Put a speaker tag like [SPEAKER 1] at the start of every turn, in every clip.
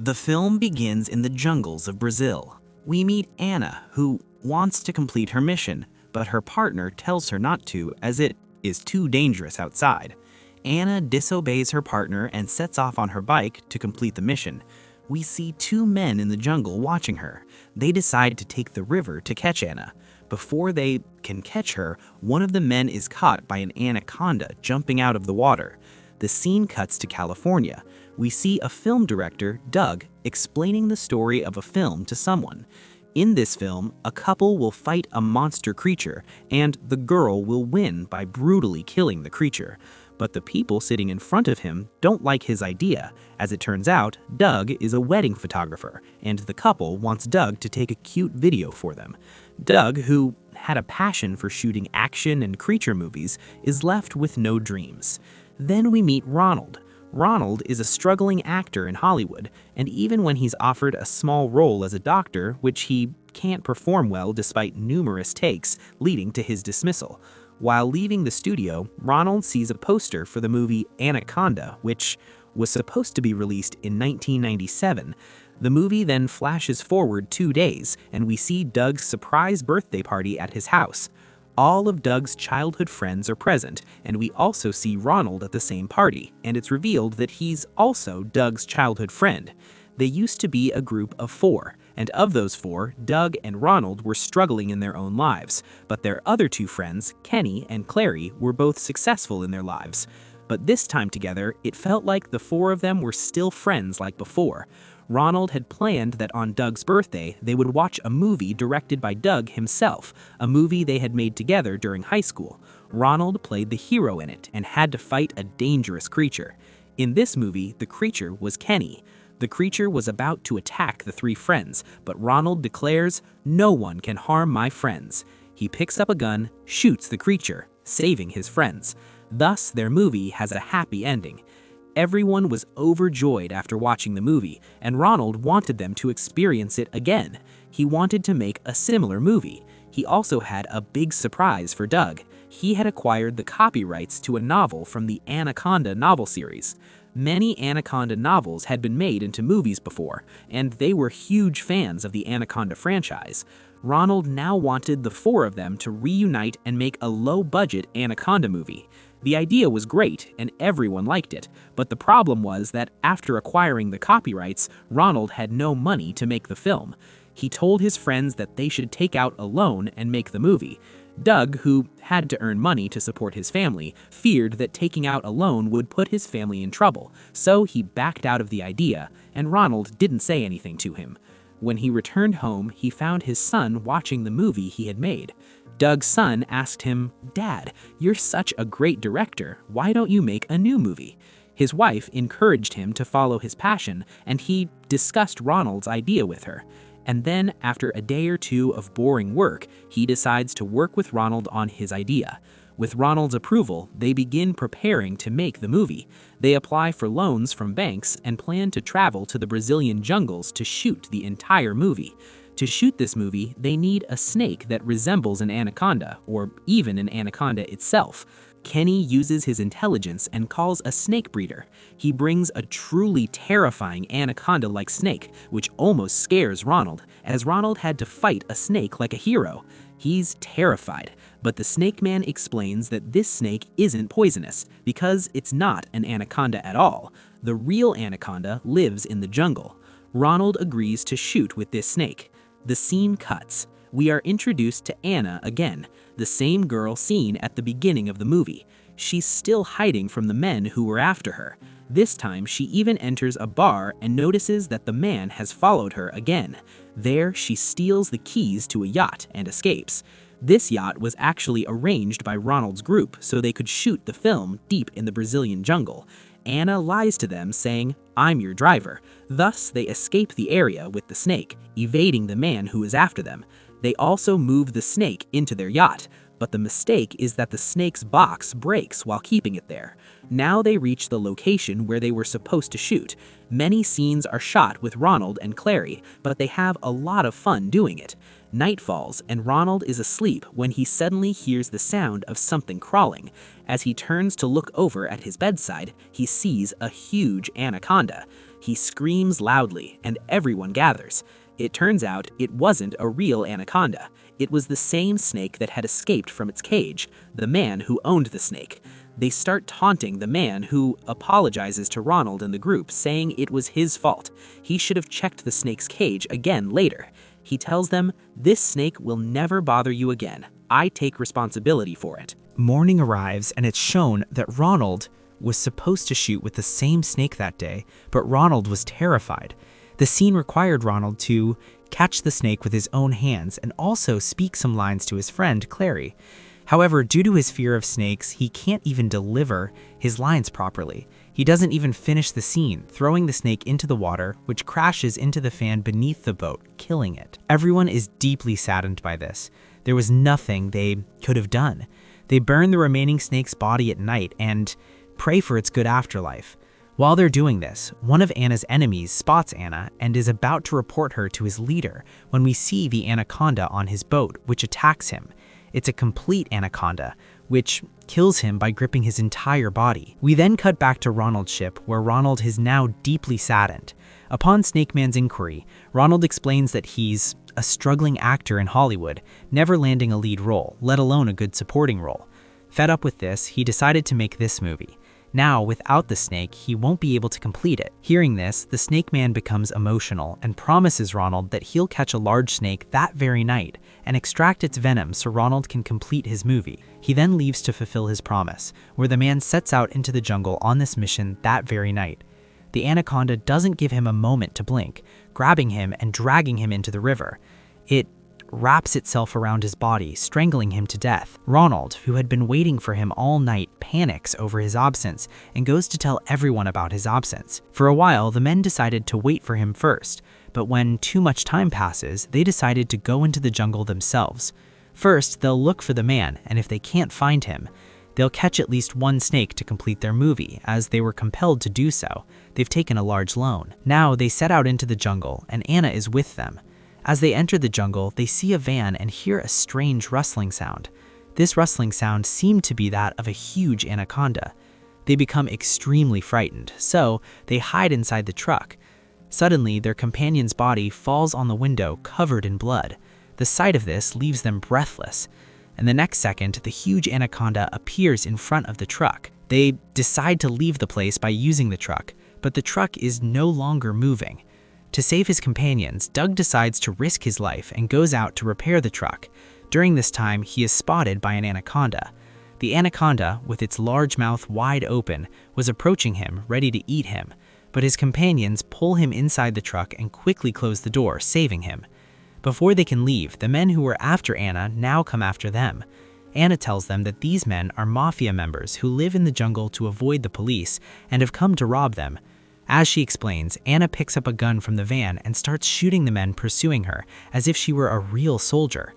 [SPEAKER 1] The film begins in the jungles of Brazil. We meet Anna, who wants to complete her mission, but her partner tells her not to as it is too dangerous outside. Anna disobeys her partner and sets off on her bike to complete the mission. We see two men in the jungle watching her. They decide to take the river to catch Anna. Before they can catch her, one of the men is caught by an anaconda jumping out of the water. The scene cuts to California. We see a film director, Doug, explaining the story of a film to someone. In this film, a couple will fight a monster creature, and the girl will win by brutally killing the creature. But the people sitting in front of him don't like his idea. As it turns out, Doug is a wedding photographer, and the couple wants Doug to take a cute video for them. Doug, who had a passion for shooting action and creature movies, is left with no dreams. Then we meet Ronald. Ronald is a struggling actor in Hollywood, and even when he's offered a small role as a doctor, which he can't perform well despite numerous takes, leading to his dismissal. While leaving the studio, Ronald sees a poster for the movie Anaconda, which was supposed to be released in 1997. The movie then flashes forward 2 days, and we see Doug's surprise birthday party at his house. All of Doug's childhood friends are present, and we also see Ronald at the same party, and it's revealed that he's also Doug's childhood friend. They used to be a group of 4, and of those 4, Doug and Ronald were struggling in their own lives, but their other 2 friends, Kenny and Clary, were both successful in their lives. But this time together, it felt like the 4 of them were still friends like before. Ronald had planned that on Doug's birthday, they would watch a movie directed by Doug himself, a movie they had made together during high school. Ronald played the hero in it and had to fight a dangerous creature. In this movie, the creature was Kenny. The creature was about to attack the 3 friends, but Ronald declares, "No one can harm my friends." He picks up a gun, shoots the creature, saving his friends. Thus, their movie has a happy ending. Everyone was overjoyed after watching the movie, and Ronald wanted them to experience it again. He wanted to make a similar movie. He also had a big surprise for Doug. He had acquired the copyrights to a novel from the Anaconda novel series. Many Anaconda novels had been made into movies before, and they were huge fans of the Anaconda franchise. Ronald now wanted the 4 of them to reunite and make a low-budget Anaconda movie. The idea was great, and everyone liked it, but the problem was that after acquiring the copyrights, Ronald had no money to make the film. He told his friends that they should take out a loan and make the movie. Doug, who had to earn money to support his family, feared that taking out a loan would put his family in trouble, so he backed out of the idea, and Ronald didn't say anything to him. When he returned home, he found his son watching the movie he had made. Doug's son asked him, "Dad, you're such a great director. Why don't you make a new movie?" His wife encouraged him to follow his passion, and he discussed Ronald's idea with her. And then, after a day or 2 of boring work, he decides to work with Ronald on his idea. With Ronald's approval, they begin preparing to make the movie. They apply for loans from banks and plan to travel to the Brazilian jungles to shoot the entire movie. To shoot this movie, they need a snake that resembles an anaconda, or even an anaconda itself. Kenny uses his intelligence and calls a snake breeder. He brings a truly terrifying anaconda-like snake, which almost scares Ronald, as Ronald had to fight a snake like a hero. He's terrified, but the snake man explains that this snake isn't poisonous, because it's not an anaconda at all. The real anaconda lives in the jungle. Ronald agrees to shoot with this snake. The scene cuts. We are introduced to Anna again, the same girl seen at the beginning of the movie. She's still hiding from the men who were after her. This time, she even enters a bar and notices that the man has followed her again. There, she steals the keys to a yacht and escapes. This yacht was actually arranged by Ronald's group so they could shoot the film deep in the Brazilian jungle. Anna lies to them, saying, "I'm your driver." Thus, they escape the area with the snake, evading the man who is after them. They also move the snake into their yacht, but the mistake is that the snake's box breaks while keeping it there. Now they reach the location where they were supposed to shoot. Many scenes are shot with Ronald and Clary, but they have a lot of fun doing it. Night falls, and Ronald is asleep when he suddenly hears the sound of something crawling. As he turns to look over at his bedside, he sees a huge anaconda. He screams loudly, and everyone gathers. It turns out it wasn't a real anaconda. It was the same snake that had escaped from its cage, the man who owned the snake. They start taunting the man, who apologizes to Ronald and the group, saying it was his fault. He should have checked the snake's cage again later. He tells them, "This snake will never bother you again. I take responsibility for it."
[SPEAKER 2] Morning arrives, and it's shown that Ronald was supposed to shoot with the same snake that day, but Ronald was terrified. The scene required Ronald to catch the snake with his own hands and also speak some lines to his friend, Clary. However, due to his fear of snakes, he can't even deliver his lines properly. He doesn't even finish the scene, throwing the snake into the water, which crashes into the fan beneath the boat, killing it. Everyone is deeply saddened by this. There was nothing they could have done. They burn the remaining snake's body at night and pray for its good afterlife. While they're doing this, one of Anna's enemies spots Anna and is about to report her to his leader when we see the anaconda on his boat, which attacks him. It's a complete anaconda, which kills him by gripping his entire body. We then cut back to Ronald's ship, where Ronald is now deeply saddened. Upon Snake Man's inquiry, Ronald explains that he's a struggling actor in Hollywood, never landing a lead role, let alone a good supporting role. Fed up with this, he decided to make this movie. Now, without the snake, he won't be able to complete it. Hearing this, the Snake Man becomes emotional and promises Ronald that he'll catch a large snake that very night and extract its venom so Ronald can complete his movie. He then leaves to fulfill his promise, where the man sets out into the jungle on this mission that very night. The anaconda doesn't give him a moment to blink, grabbing him and dragging him into the river. It wraps itself around his body, strangling him to death. Ronald, who had been waiting for him all night, panics over his absence and goes to tell everyone about his absence. For a while, the men decided to wait for him first, but when too much time passes, they decided to go into the jungle themselves. First, they'll look for the man, and if they can't find him, they'll catch at least one snake to complete their movie, as they were compelled to do so. They've taken a large loan. Now, they set out into the jungle, and Anna is with them. As they enter the jungle, they see a van and hear a strange rustling sound. This rustling sound seemed to be that of a huge anaconda. They become extremely frightened, so they hide inside the truck. Suddenly, their companion's body falls on the window, covered in blood. The sight of this leaves them breathless, and the next second, the huge anaconda appears in front of the truck. They decide to leave the place by using the truck, but the truck is no longer moving. To save his companions, Doug decides to risk his life and goes out to repair the truck. During this time, he is spotted by an anaconda. The anaconda, with its large mouth wide open, was approaching him, ready to eat him, but his companions pull him inside the truck and quickly close the door, saving him. Before they can leave, the men who were after Anna now come after them. Anna tells them that these men are mafia members who live in the jungle to avoid the police and have come to rob them. As she explains, Anna picks up a gun from the van and starts shooting the men pursuing her, as if she were a real soldier.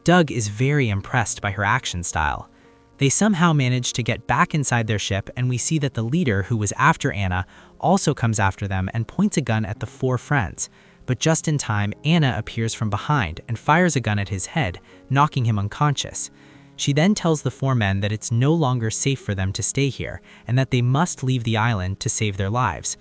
[SPEAKER 2] Doug is very impressed by her action style. They somehow manage to get back inside their ship, and we see that the leader, who was after Anna, also comes after them and points a gun at the four friends. But just in time, Anna appears from behind and fires a gun at his head, knocking him unconscious. She then tells the four men that it's no longer safe for them to stay here, and that they must leave the island to save their lives.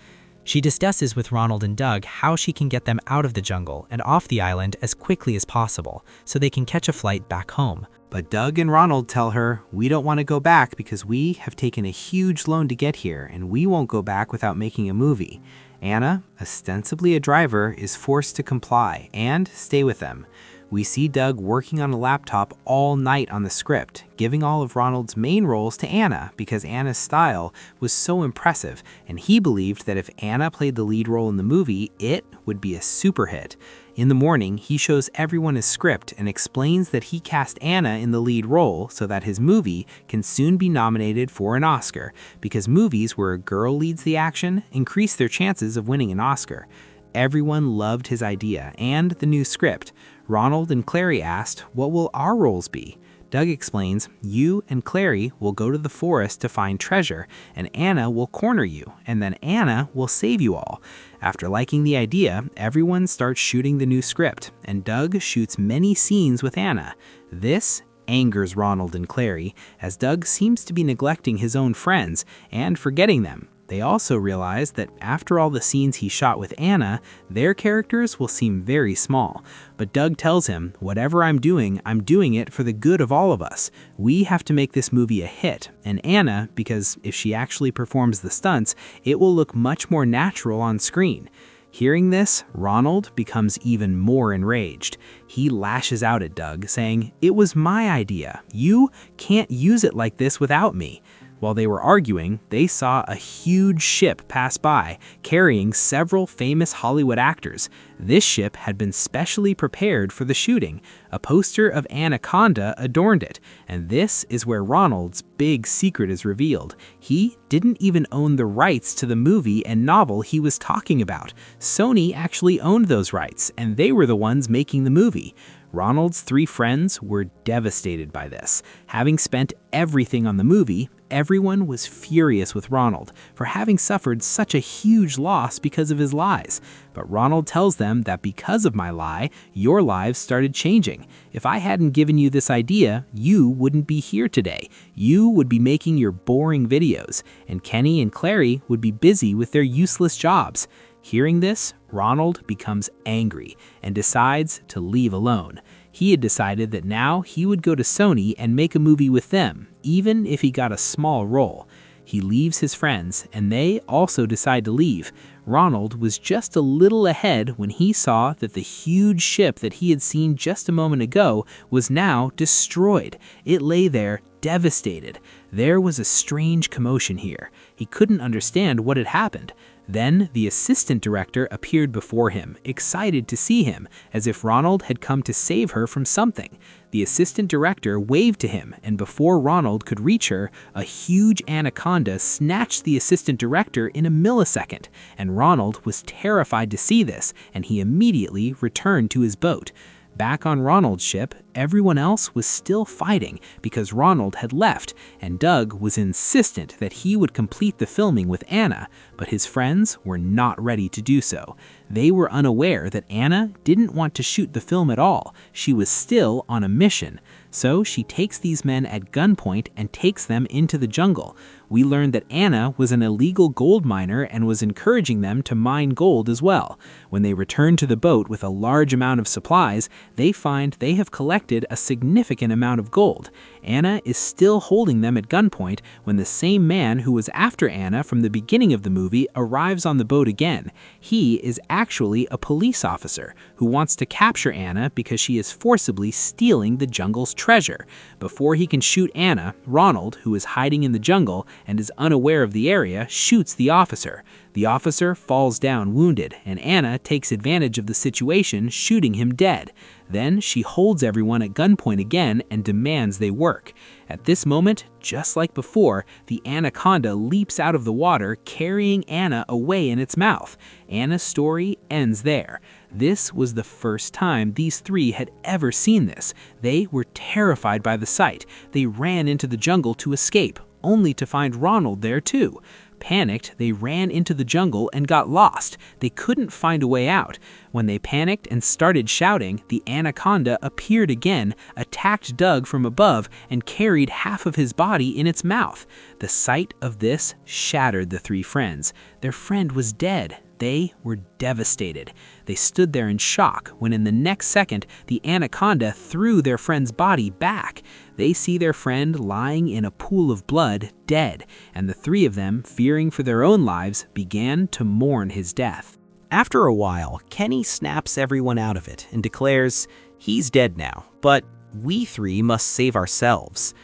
[SPEAKER 2] She discusses with Ronald and Doug how she can get them out of the jungle and off the island as quickly as possible, so they can catch a flight back home.
[SPEAKER 1] But Doug and Ronald tell her, "We don't want to go back because we have taken a huge loan to get here, and we won't go back without making a movie." Anna, ostensibly a driver, is forced to comply and stay with them. We see Doug working on a laptop all night on the script, giving all of Ronald's main roles to Anna because Anna's style was so impressive, and he believed that if Anna played the lead role in the movie, it would be a super hit. In the morning, he shows everyone his script and explains that he cast Anna in the lead role so that his movie can soon be nominated for an Oscar, because movies where a girl leads the action increase their chances of winning an Oscar. Everyone loved his idea and the new script. Ronald and Clary asked, "What will our roles be?" Doug explains, "You and Clary will go to the forest to find treasure, and Anna will corner you, and then Anna will save you all." After liking the idea, everyone starts shooting the new script, and Doug shoots many scenes with Anna. This angers Ronald and Clary, as Doug seems to be neglecting his own friends and forgetting them. They also realize that after all the scenes he shot with Anna, their characters will seem very small. But Doug tells him, whatever I'm doing it for the good of all of us. We have to make this movie a hit. And Anna, because if she actually performs the stunts, it will look much more natural on screen. Hearing this, Ronald becomes even more enraged. He lashes out at Doug, saying, "It was my idea. You can't use it like this without me." While they were arguing, they saw a huge ship pass by, carrying several famous Hollywood actors. This ship had been specially prepared for the shooting. A poster of Anaconda adorned it, and this is where Ronald's big secret is revealed. He didn't even own the rights to the movie and novel he was talking about. Sony actually owned those rights, and they were the ones making the movie. Ronald's three friends were devastated by this. Having spent everything on the movie, everyone was furious with Ronald for having suffered such a huge loss because of his lies. But Ronald tells them that because of my lie, your lives started changing. If I hadn't given you this idea, you wouldn't be here today. You would be making your boring videos, and Kenny and Clary would be busy with their useless jobs. Hearing this, Ronald becomes angry and decides to leave alone. He had decided that now he would go to Sony and make a movie with them, even if he got a small role. He leaves his friends, and they also decide to leave. Ronald was just a little ahead when he saw that the huge ship that he had seen just a moment ago was now destroyed. It lay there devastated. There was a strange commotion here. He couldn't understand what had happened. Then the assistant director appeared before him, excited to see him, as if Ronald had come to save her from something. The assistant director waved to him, and before Ronald could reach her, a huge anaconda snatched the assistant director in a millisecond, and Ronald was terrified to see this, and he immediately returned to his boat. Back on Ronald's ship, everyone else was still fighting because Ronald had left, and Doug was insistent that he would complete the filming with Anna, but his friends were not ready to do so. They were unaware that Anna didn't want to shoot the film at all. She was still on a mission. So she takes these men at gunpoint and takes them into the jungle. We learned that Anna was an illegal gold miner and was encouraging them to mine gold as well. When they return to the boat with a large amount of supplies, they find they have collected a significant amount of gold. Anna is still holding them at gunpoint when the same man who was after Anna from the beginning of the movie arrives on the boat again. He is actually a police officer who wants to capture Anna because she is forcibly stealing the jungle's treasure. Before he can shoot Anna, Ronald, who is hiding in the jungle and is unaware of the area, shoots the officer. The officer falls down wounded, and Anna takes advantage of the situation, shooting him dead. Then she holds everyone at gunpoint again and demands they work. At this moment, just like before, the anaconda leaps out of the water, carrying Anna away in its mouth. Anna's story ends there. This was the first time these three had ever seen this. They were terrified by the sight. They ran into the jungle to escape, only to find Ronald there too. Panicked, they ran into the jungle and got lost. They couldn't find a way out. When they panicked and started shouting, the anaconda appeared again, attacked Doug from above, and carried half of his body in its mouth. The sight of this shattered the three friends. Their friend was dead. They were devastated. They stood there in shock when in the next second, the anaconda threw their friend's body back. They see their friend lying in a pool of blood, dead, and the three of them, fearing for their own lives, began to mourn his death.
[SPEAKER 3] After a while, Kenny snaps everyone out of it and declares he's dead now, but we three must save ourselves.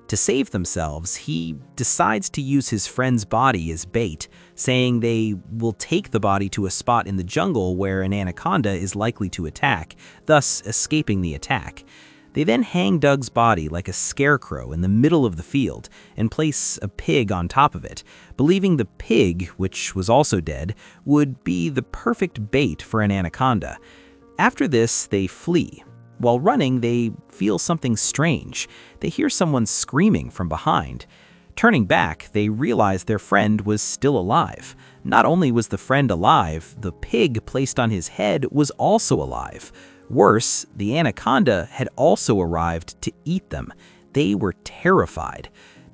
[SPEAKER 3] To save themselves, he decides to use his friend's body as bait, saying they will take the body to a spot in the jungle where an anaconda is likely to attack, thus escaping the attack. They then hang Doug's body like a scarecrow in the middle of the field and place a pig on top of it, believing the pig, which was also dead, would be the perfect bait for an anaconda. After this, they flee. While running, they feel something strange. They hear someone screaming from behind. Turning back, they realize their friend was still alive. Not only was the friend alive, the pig placed on his head was also alive. Worse, the anaconda had also arrived to eat them. They were terrified.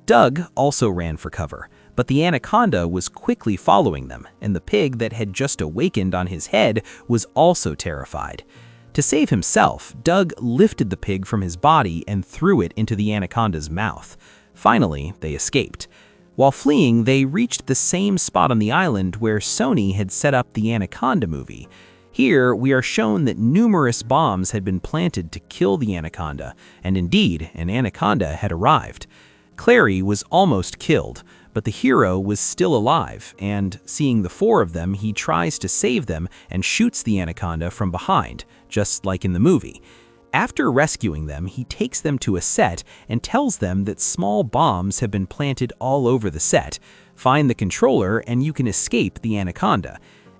[SPEAKER 3] Doug also ran for cover, But the anaconda was quickly following them, and the pig that had just awakened on his head was also terrified. To save himself, Doug lifted the pig from his body and threw it into the anaconda's mouth. Finally, they escaped. While fleeing, they reached the same spot on the island where Sony had set up the Anaconda movie. Here, we are shown that numerous bombs had been planted to kill the anaconda, and indeed, an anaconda had arrived. Clary was almost killed, but the hero was still alive, and seeing the four of them, he tries to save them and shoots the anaconda from behind, just like in the movie. After rescuing them, he takes them to a set and tells them that small bombs have been planted all over the set. Find the controller and you can escape the anaconda.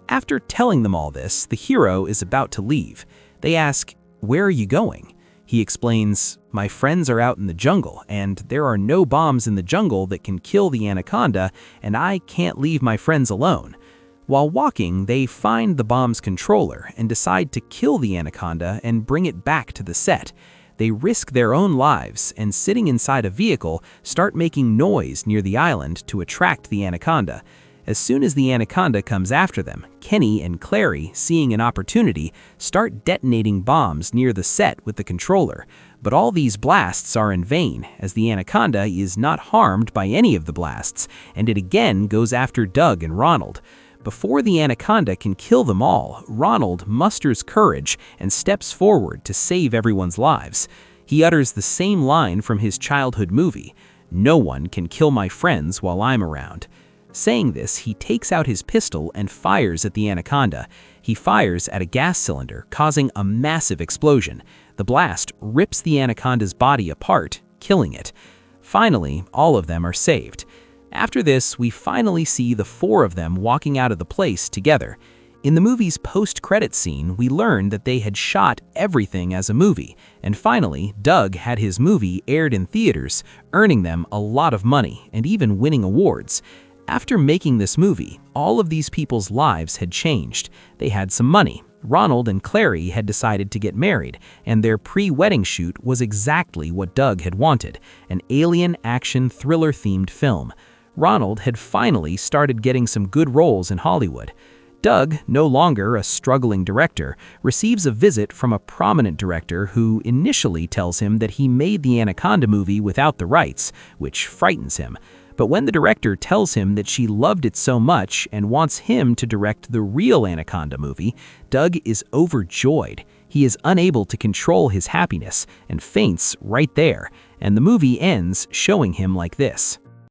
[SPEAKER 3] After telling them all this, the hero is about to leave. They ask, "Where are you going?" He explains, "My friends are out in the jungle, and there are no bombs in the jungle that can kill the anaconda, and I can't leave my friends alone." While walking, they find the bomb's controller and decide to kill the anaconda and bring it back to the set. They risk their own lives and, sitting inside a vehicle, start making noise near the island to attract the anaconda. As soon as the anaconda comes after them, Kenny and Clary, seeing an opportunity, start detonating bombs near the set with the controller. But all these blasts are in vain, as the anaconda is not harmed by any of the blasts, and it again goes after Doug and Ronald. Before the anaconda can kill them all, Ronald musters courage and steps forward to save everyone's lives. He utters the same line from his childhood movie, "No one can kill my friends while I'm around." Saying this, he takes out his pistol and fires at the anaconda. He fires at a gas cylinder, causing a massive explosion. The blast rips the anaconda's body apart, killing it. Finally, all of them are saved. After this, we finally see the four of them walking out of the place together. In the movie's post-credit scene, we learn that they had shot everything as a movie, and finally, Doug had his movie aired in theaters, earning them a lot of money and even winning awards. After making this movie, all of these people's lives had changed. They had some money. Ronald and Clary had decided to get married, and their pre-wedding shoot was exactly what Doug had wanted, an alien action thriller-themed film. Ronald had finally started getting some good roles in Hollywood. Doug, no longer a struggling director, receives a visit from a prominent director who initially tells him that he made the Anaconda movie without the rights, which frightens him. But when the director tells him that she loved it so much and wants him to direct the real Anaconda movie, Doug is overjoyed. He is unable to control his happiness and faints right there, and the movie ends showing him like this.